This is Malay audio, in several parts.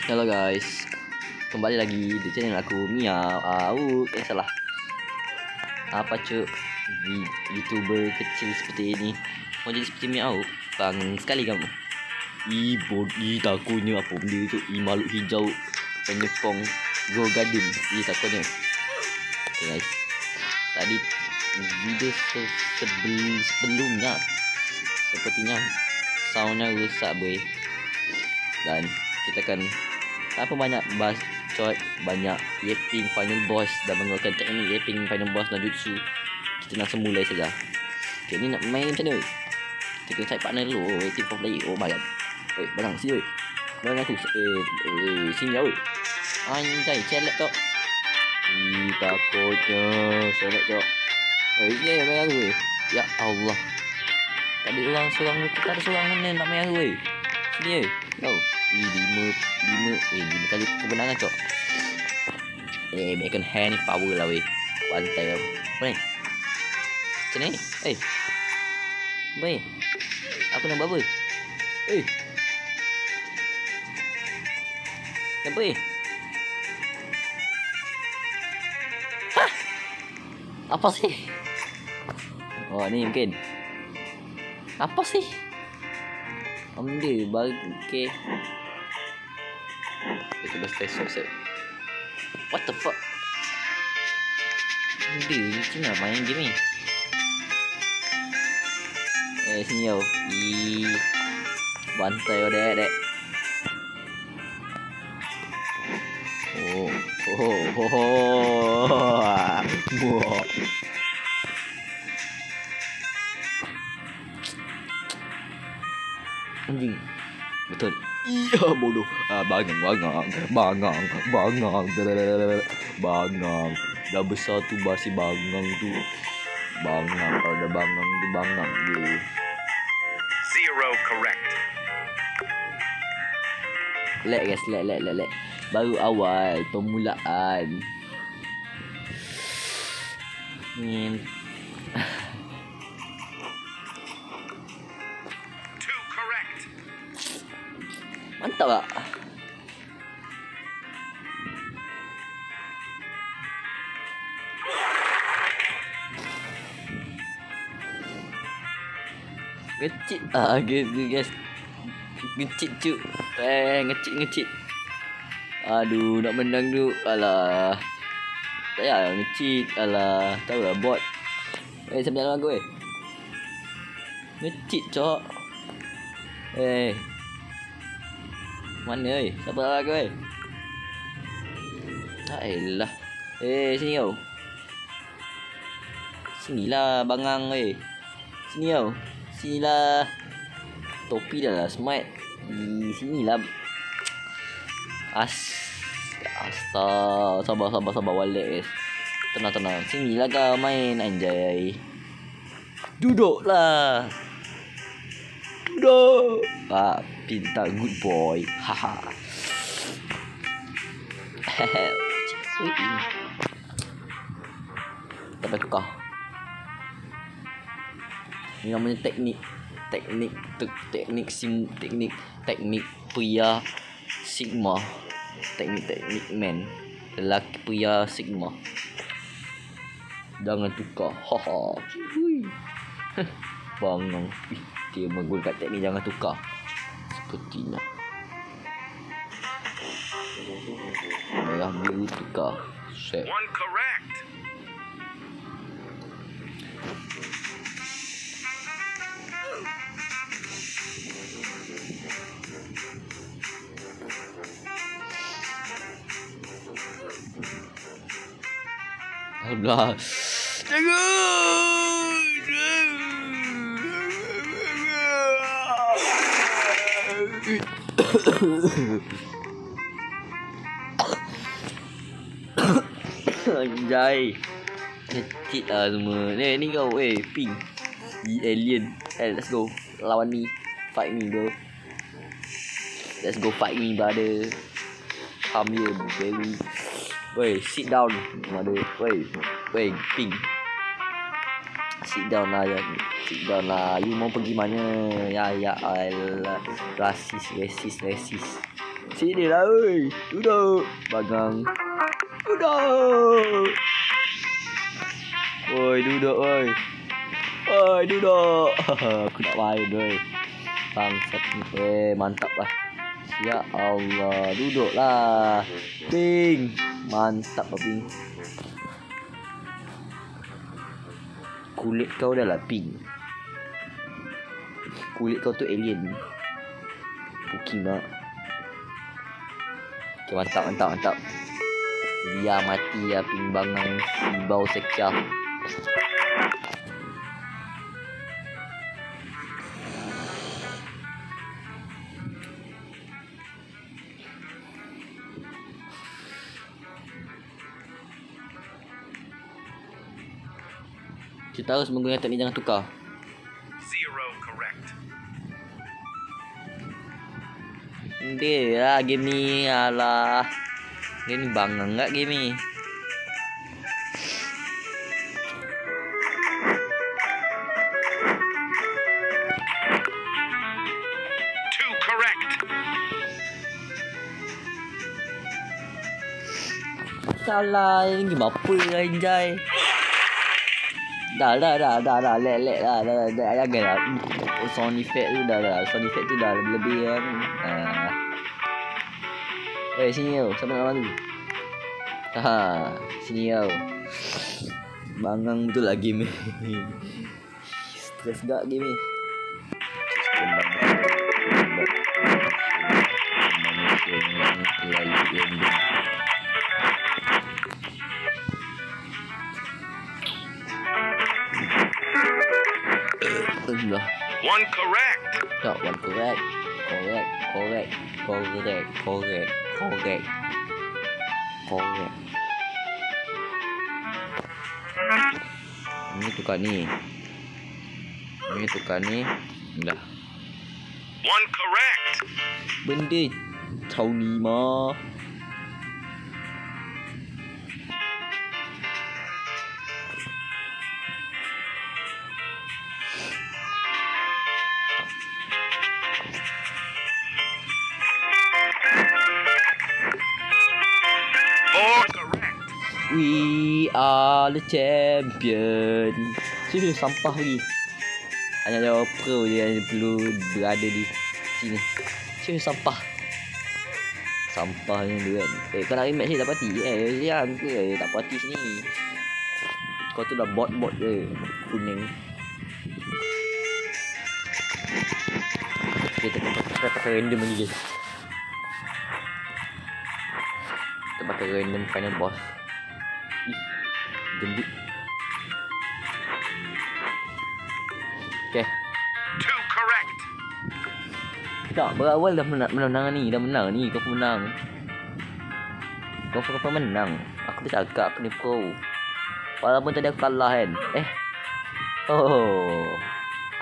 Hello guys, kembali lagi di channel aku Miau. Salah. Apa cuk? YouTuber kecil seperti ini mau jadi seperti Miau? Bang sekali kamu. Takutnya apa benda tu? Makhluk hijau penyepong Go Garden. Takutnya. Okay guys, tadi video sebelumnya sepertinya soundnya rusak boy. Dan kita kan apa banyak bacot, banyak yapping final boss dan menggunakan teknik yapping final boss dan jutsu. Kita nak semulai saja. Okay, ni nak main macam mana? Kita kena cari partner dulu. Team for player. Oh my god. Barang sini weh. Barang aku. Sini lah weh. Anjay, celak tok. Takutnya celak tok. Ini yang main aku weh. Ya Allah. Tak ada orang seorang, tak ada seorang mana nak main aku weh. Sini weh. Kau. 5 kali kemenangan cok. Bacon hand ni power lah weh. Pantai kau. Apa ni? Macam ni? Apa ni? Aku nak buat apa? Apa ni? Hah? Apa sih? Oh ni mungkin. Apa sih? Benda bagi. Okay. Kita stay set. What the fuck? Benda ni macam mana main game ni? Sini tau. Bantai kau dek. Anjing. Betul. Iya bodoh. Bangang. Dah besar tu basi bangang tu. Bangang. Kalau dah bangang tu bangang tu. 0 correct. Lag guys, lag. Baru awal permulaan. Ni 2 correct. mantap tak? Ngecit gitu guys. Ngecit cuk. Ngecit. Aduh, nak menang tu. Alah. Tak payah ngecit. Alah, tahu lah bot. Siapa dalam aku ngecit cok. Mana siapa dalam aku Tak elah. Sini kau. Sinilah bangang Sini kau. Sinilah. Topi dah lah smart. Sinilah. Sabar wallet guys. Tenang. Sinilah kau main anjay. Duduklah. Pintar good boy. Haha. Tapi tukar. Ini namanya teknik pria Sigma. Teknik man. Lelaki pria Sigma. Jangan tukar. Haha. Bangang. Dia menggunakan teknik jangan tukar. Sepertinya. Merah biru tukar. Set. 1 correct. Allah. Anjay. Ngecit lah semua. Ni kau ping. Alien. Let's go. Lawan ni. Fight me bro. Let's go fight me brother. Come here baby. Sit down. Mother. Ping. Sit down lah. You mau pergi mana? Ya Allah. Rasis. Sini lah oi. Duduk. Bangang. Duduk. Oi, duduk oi. Oi, duduk. Aku nak main oi. Bangsat ni. Mantap lah. Ya Allah, duduklah. Ping. Mantap lah Ping. Kulit kau dah lah pink. Kulit kau tu alien. Pukimak. Okay, mantap. Biar mati ya Ping bangang bau sekah. Kita harus menggunakan teknik jangan tukar. 0 correct. Dia lah game ni. Alah. Game ni bangang tak game ni. Salah ni game apa anjay. Dah. Lek lah. Dah. Janganlah. Sound effect tu dah. Sound effect tu dah lebih kan. Sini tau. Siapa nak bantu? Sini tau. Bangang betul lah game ni. Stress gak game ni. One correct. Tak, one correct. Ini tukar ni. Dah. One correct. Benda tahu ni mah. We are the champion. Sini sampah lagi. Hanya ada pro je yang perlu berada di sini. Sini sampah. Sampah ni dia kan. Kau nak rematch ni tak parti? Diam ke? Tak parti sini. Kau tu dah bot je. Kuning. Kita pakai random lagi guys. Kita pakai random final boss. Gendut. Okay. 2 correct. Tak, berawal dah menang ni. Dah menang ni. Kau pun menang. Kau menang. Aku dah cakap aku ni pro. Walaupun tadi aku kalah kan.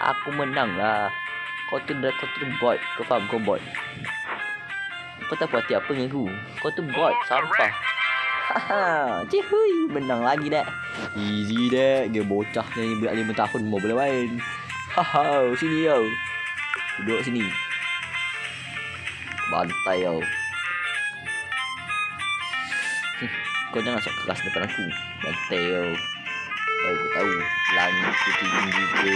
Aku menang lah. Kau tu bot. Kau faham? Kau bot. Kau tak puas hati apa dengan aku. Kau tu bot. Sampah. Cihui, menang lagi dah. Easy dah. Game bocah ni budak 5 tahun mau boleh main. Sini tau. Duduk sini. Bantai tau. Kau jangan sok keras depan aku. Bantai tau. Baru aku tahu langit tu tinggi ke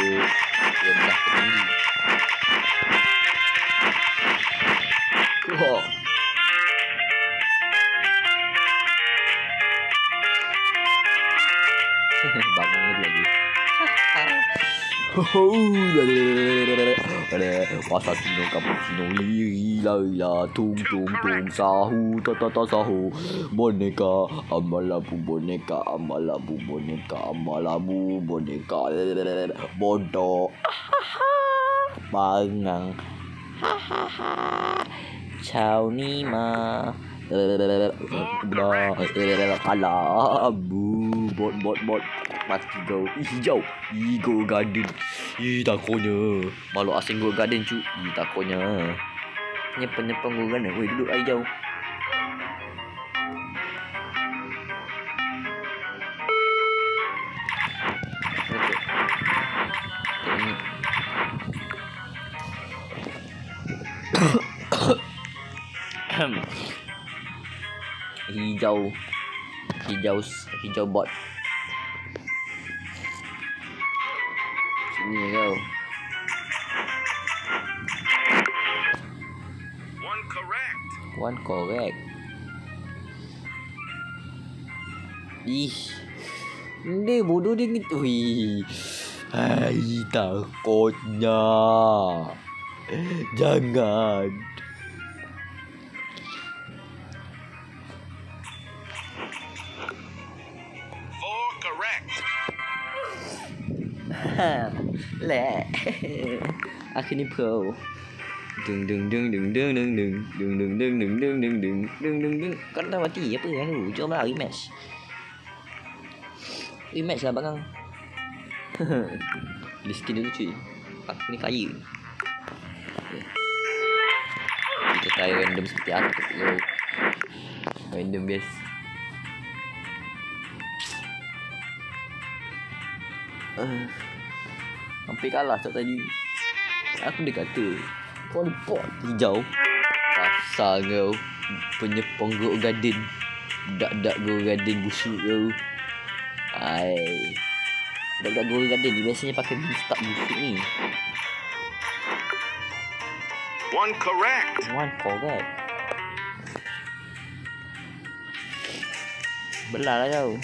rendah ke tinggi. Bangun lagi. Pasal Tino Cappuccino lila tung sahu sahu boneka amalabu boneka bodoh bangang Ciao ni ma kalah bot mati kau. Hijau Go Garden. Takutnya malu asing Go Garden cu. Takutnya nyepeng Go Garden. Weh duduk hijau. Hijau bot. Sini kau. One correct. Ih. Dia bodoh dia gitu. Wih. Hai, takutnya. Jangan. Lẹ. Akhirnya pro. Dung. Kau dah mati apa aku? Jomlah rematch. Rematch lah bang. Beli skin dulu cuy. Aku ni kaya. Kita try random seperti aku tu. Random guys. Hampir kalah tak tadi. Aku dia kata kau ni pot hijau. Kasar kau. Penyepong Go Garden. Dak Go Garden busuk kau. Hai. Dak Go Garden ni biasanya pakai bistak busuk ni. One correct. Belah lah kau.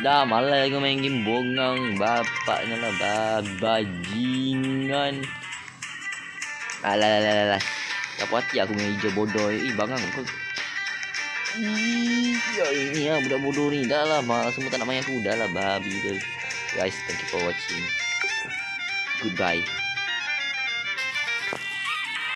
Dah malas kau main game bongang. Bapaknya lah bajingan. Alah. Tak puas hati aku main hijau bodoh. Bangang kau. Ya ini lah budak bodoh ni. Dah lah semua tak nak main aku. Dah lah babi tu. Guys, thank you for watching. Goodbye.